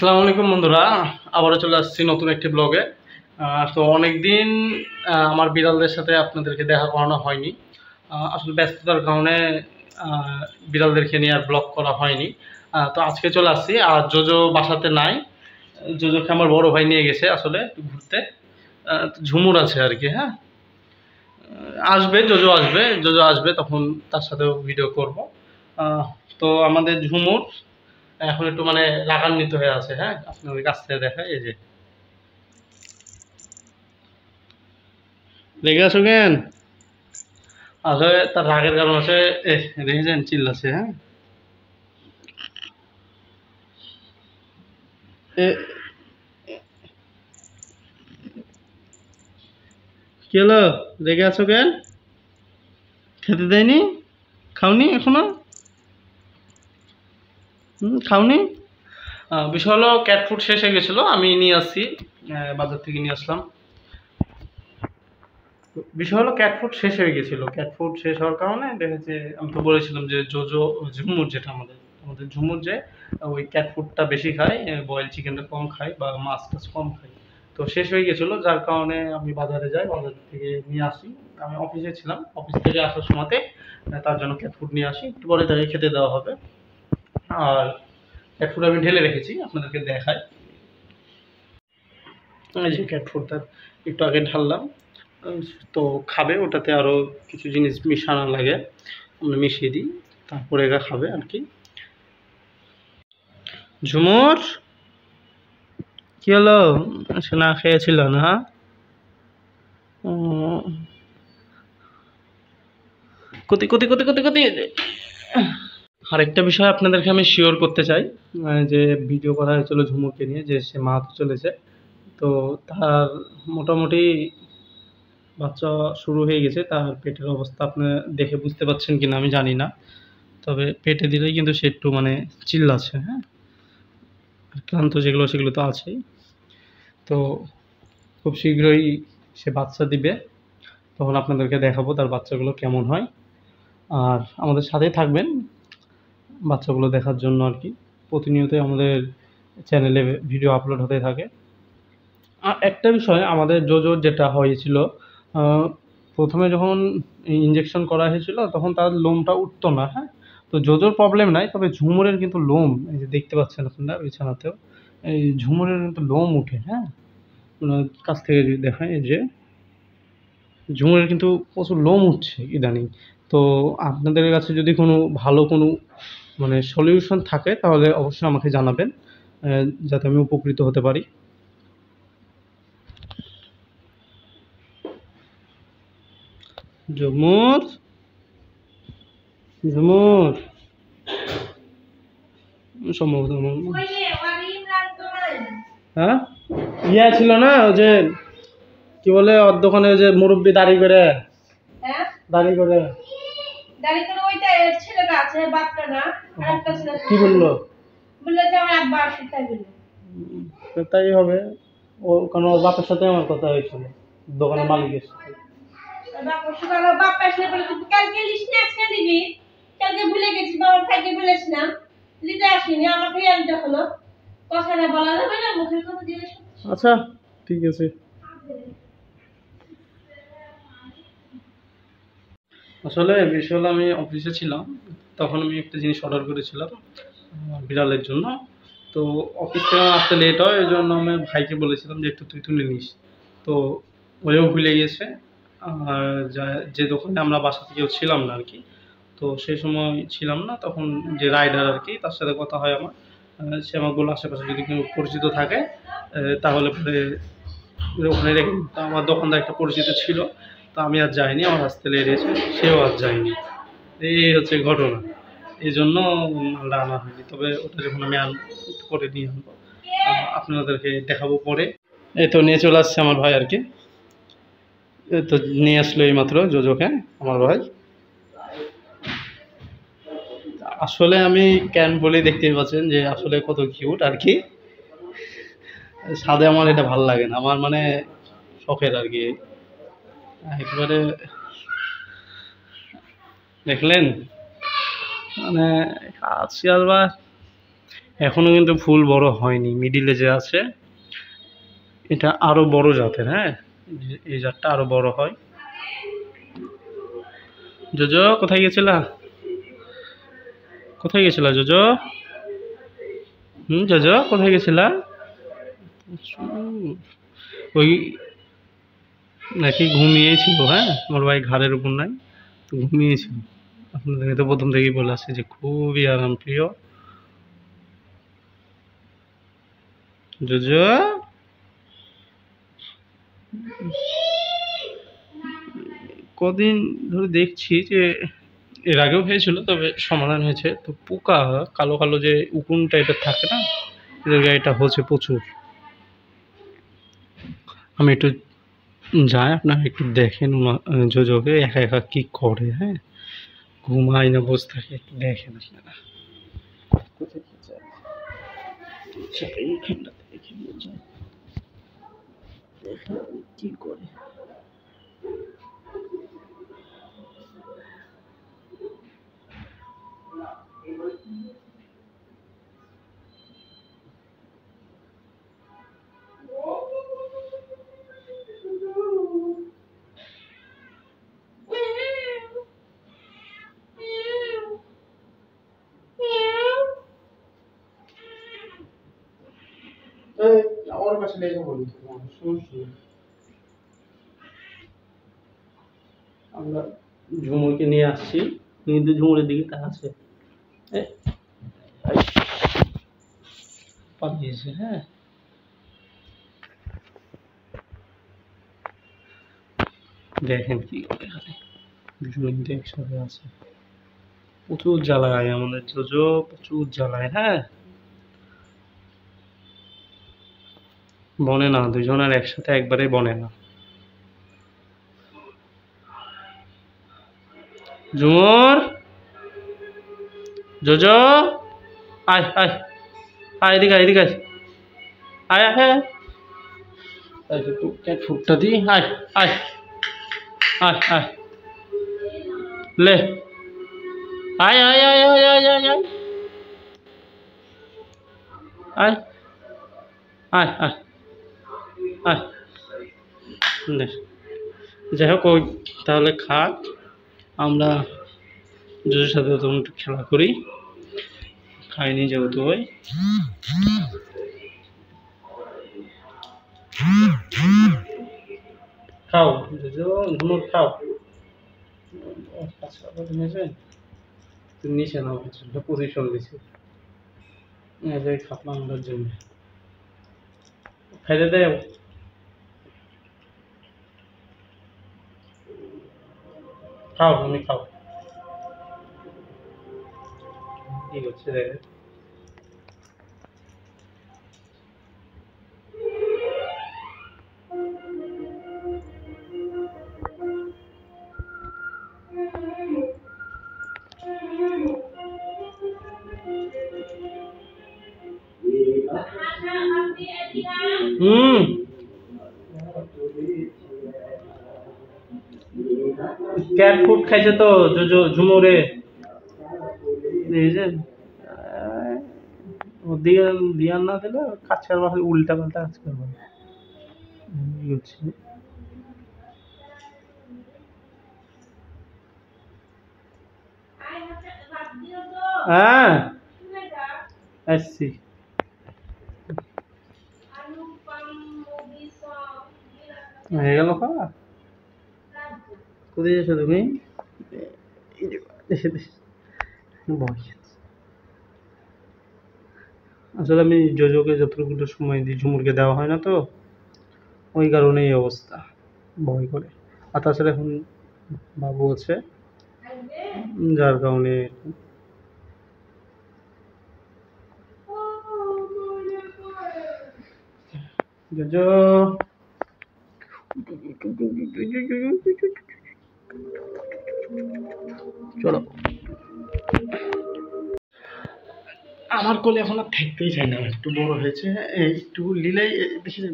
আসসালামু আলাইকুম বন্ধুরা, আবারও চলে আসছি নতুন একটি ব্লগে। তো অনেকদিন আমার বিড়ালদের সাথে আপনাদেরকে দেখা করানো হয়নি। আসলে ব্যস্ততার কারণে বিড়ালদেরকে নিয়ে আর ব্লগ করা হয়নি। তো আজকে চলে আসছি। আর জোজো বাসাতে নাই। জোজোকে আমার বড় ভাই নিয়ে গেছে আসলে একটু ঘুরতে। ঝুমুর আছে আর কি। হ্যাঁ, আসবে, জোজো আসবে তখন তার সাথেও ভিডিও করব। তো আমাদের ঝুমুর এখন একটু মানে রাগান্বিত হয়ে আছে। হ্যাঁ, আপনাদের কাছ থেকে দেখায়, এই যে রেগে আছো কেন? আসলে তার রাগের কারণ আছে, রেখেছেন চিল্লাছে। হ্যাঁ, কি হলো, রেগে আছো কেন? খেতে দেয়নি? খাওনি এখনো? খাওনি? বিষয় হলো ক্যাট ফুড শেষ হয়ে গেছিলো, আমি নিয়ে আসছি, বাজার থেকে নিয়ে আসলাম। বিষয় হলো ক্যাট ফুড শেষ হয়ে গেছিলো। ক্যাট ফুড শেষ হওয়ার কারণে দেখেছে, আমি তো বলেছিলাম যে জোজো ঝুমুর, যেটা আমাদের আমাদের ঝুমুর, যে ওই ক্যাট ফুডটা বেশি খায়, বয়েল চিকেনটা কম খায় বা মাছ টাছ কম খায়। তো শেষ হয়ে গেছিলো, যার কারণে আমি বাজারে যাই, বাজার থেকে নিয়ে আসি। আমি অফিসে ছিলাম, অফিস থেকে আসার সময়তে তার জন্য ক্যাট ফুড নিয়ে আসি, একটু পরে তাকে খেতে দেওয়া হবে। আর ক্যাট ফুড আমি ঢেলে রেখেছি, আপনাদেরকে দেখাই। এই যে ক্যাট ফুডটা একটু আগে ঢাললাম। তো খাবে, ওটাতে আরও কিছু জিনিস মিশানো লাগে, আমরা মিশিয়ে দিই, তারপরে এরা খাবে আর কি। ঝুমুর, কি হলো? সে না খেয়েছিল না? কতি কতি কতি কতি কতি। আরেকটা বিষয় আপনাদেরকে আমি শিওর করতে চাই, যে ভিডিও করা হয়েছিল ঝুমুরকে নিয়ে, যে সে মা চলেছে। তো তার মোটামুটি বাচ্চা শুরু হয়ে গেছে। তার পেটের অবস্থা আপনি দেখে বুঝতে পারছেন কিনা আমি জানি না, তবে পেটে দিলেই কিন্তু সে একটু মানে চিল্লাচ্ছে। হ্যাঁ, ক্লান্ত যেগুলো সেগুলো তো আছেই। তো খুব শীঘ্রই সে বাচ্চা দিবে, তখন আপনাদেরকে দেখাবো তার বাচ্চাগুলো কেমন হয়। আর আমাদের সাথেই থাকবেন বাচ্চাগুলো দেখার জন্য আর কি। প্রতিনিয়তই আমাদের চ্যানেলে ভিডিও আপলোড হতে থাকে। আর একটা বিষয়, আমাদের জোজোর যেটা হয়েছিল, প্রথমে যখন ইঞ্জেকশন করা হয়েছিল তখন তার লোমটা উঠতো না। হ্যাঁ, তো জোজোর প্রবলেম নাই, তবে ঝুমুরের কিন্তু লোম, এই যে দেখতে পাচ্ছেন আপনারা বিছানাতেও, এই ঝুমুরের কিন্তু লোম উঠে। হ্যাঁ, কাছ থেকে যদি দেখায়, এই যে ঝুমুরের কিন্তু প্রচুর লোম উঠছে ইদানিং। তো আপনাদের কাছে যদি কোনো ভালো কোনো মানে সলিউশন থাকে তাহলে অবশ্যই আমাকে জানাবেন, যাতে আমি উপকৃত হতে পারি। ঝুমুর, ঝুমুর, সম্ভবত হ্যাঁ ইয়া ছিল না, ওই যে কি বলে ওর দোকানে, যে মুরব্বি দাড়ি করে, দাড়ি করে কি বললো? তাই হবে, ও কারণ ওর বাপের সাথে আমার কথা হয়েছিল, দোকানের মালিকের সাথে। আচ্ছা, ঠিক আছে। আসলে বিষয় হলো, আমি অফিসে ছিলাম, তখন আমি একটা জিনিস অর্ডার করেছিলাম বিড়ালের জন্য। তো অফিস থেকে আসতে লেট হয়, ওই জন্য আমি ভাইকে বলেছিলাম যে একটু তুই তুলে নিস। তো ওইও ভুলে গেছে। আর যে দোকানে আমরা বাসা থেকেও ছিলাম না আর কি, তো সেই সময় ছিলাম না, তখন যে রাইডার আর কি, তার সাথে কথা হয় আমার। সে আমাকে বললো আশেপাশে যদি কেউ পরিচিত থাকে তাহলে পরে ওখানে রেখে দিন। তো আমার দোকানদার একটা পরিচিত ছিল, তো আমি আর যাইনি, আমার আসতে লেট হয়েছে, সেও আর যায়নি। এই হচ্ছে ঘটনা, এই জন্য মালটা আনা হয়নি। তবে ওটা যখন আমি আনবো একটু পরে নিয়ে আনবো, আপনাদেরকে দেখাবো পরে। এই তো নিয়ে চলে আসছে আমার ভাই আর কি। এই তো নিয়ে আসলো এইমাত্র জোজোকে আমার ভাই। আসলে আমি কেন বলে দেখতে পাচ্ছেন যে আসলে কত কিউট আর কি। সাদে আমার এটা ভালো লাগে না, আমার মানে শখের আর কি। একবারে দেখলেন, মানে আজকাল বা এখনো কিন্তু ফুল বড় হয়নি, মিডিলে যে আছে এটা আরো বড় জাতের। হ্যাঁ, এই জাতটা আরো বড় হয়। জোজো কোথায় গেছিলা? কোথায় গেছিলা জোজো? জোজো কোথায় গেছিলা? ওই নাকি ঘুমিয়েছিল। হ্যাঁ, আমার ভাই ঘাড়ের উপর নাই, তো ঘুমিয়েছিল। আপনাদেরকে তো প্রথম থেকেই বলে আসছে যে খুবই আরাম প্রিয়। জোজো কদিন ধরে দেখছি যে এর আগেও হয়েছিল, তবে সমাধান হয়েছে। তো পোকা কালো কালো যে উকুন টাইপের থাকে না, এদের গায়ে এটা হচ্ছে প্রচুর। আমি একটু যাই, আপনারা একটু দেখেন জোজোকে একা একা কি করে। হ্যাঁ, ঘুমায় না বসে থাকে, একটু দেখেন আপনারা। কোথায় কি যায়? আচ্ছা, এইখানটাতে দেখে নিয়ে যায়, দেখেন কি করে। ওর কাছে নিয়ে যাবো বলি, আমরা ঝুমুরকে নিয়ে আসছি, কিন্তু ঝুমুরের দিকে তাকাচ্ছে, পালিয়েছে। হ্যাঁ, দেখেন কি করে, দুজন একসাথে আছে। প্রচুর জ্বালায় আমাদের জোজো, প্রচুর জ্বালায়। হ্যাঁ, বনে না, দুজনের একসাথে একবারে বনে না। ঝুমুর, জোজো, আয় আয় আয়, এদিকে এদিকে আয়, আয় আয়, ক্যাট ফুডটা দিই, আয় আয় আয় আয়, লে আয় আয় আয় আয় আয় আয় আয় আয় আয় আয় আয়, লে। যাই হোক, ওই তাহলে খাক, আমরা জোজোর সাথে তখন একটু খেলা করি, খাইনি যেহেতু। ওই খাও জোজো, ঝুমুর খাও। নিচে নাও, পজিশন দিছে, খাপলাম ওটার জন্য। খাইতে দেও, খাও তুমি খাও। কি করছে দেখে। ক্যাট ফুড খাইছে তো জোজো, ঝুমুরে এই যে দিয়ার না দিলে কাজ করবা, উল্টা পাল্টা কাজ করবা। হ্যাঁ, আসছি। হয়ে গেল খাওয়া? কোথায় যাচ্ছ তুমি? আসলে আমি জোজোকে যতটুকু সময় দিই, ঝুমুরকে দেওয়া হয় না, তো ওই কারণে এই অবস্থা, ভয় করে। আর তাছাড়া এখন বাবু আছে, যার কারণে জোজো, চলো। আমার কোলে এখন আর থাকতেই চাই না, একটু বড় হয়েছে, একটু লিলাই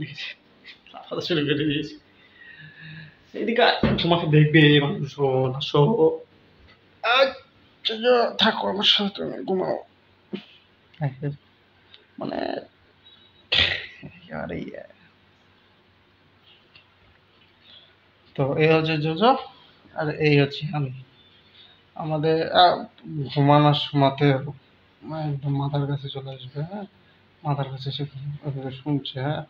দেখেছি চলে বেড়ে দিয়েছে। এদিকে তোমাকে দেখবে মানুষ, আসো থাকো আমার সাথে, তুমি ঘুমাও। মানে আরে তো এই হচ্ছে জোজো, আর এই হচ্ছে আমি। আমাদের ঘুমানোর সময়তে একদম মাথার কাছে চলে আসবে, হ্যাঁ, মাথার কাছে এসে শুনছে, হ্যাঁ,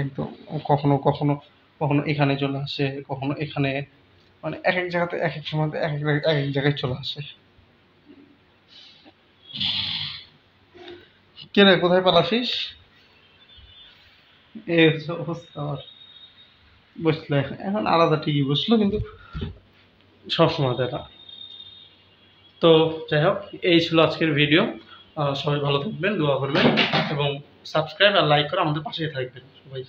একদম কখনো কখনো কখনো এখানে চলে আসে, কখনো এখানে, মানে এক এক জায়গাতে এক এক সময় এক এক জায়গায় চলে আসে। কে রে, কোথায় পালাছিস? এই হচ্ছে অবস্থা আমার। বসলো এখন আলাদা ঠিকই বসলো, কিন্তু সবসময় দেখা। তো যাই হোক, এই ছিল আজকের ভিডিও। সবাই ভালো থাকবেন, দোয়া করবেন এবং সাবস্ক্রাইব আর লাইক করে আমাদের পাশেই থাকবেন সবাই।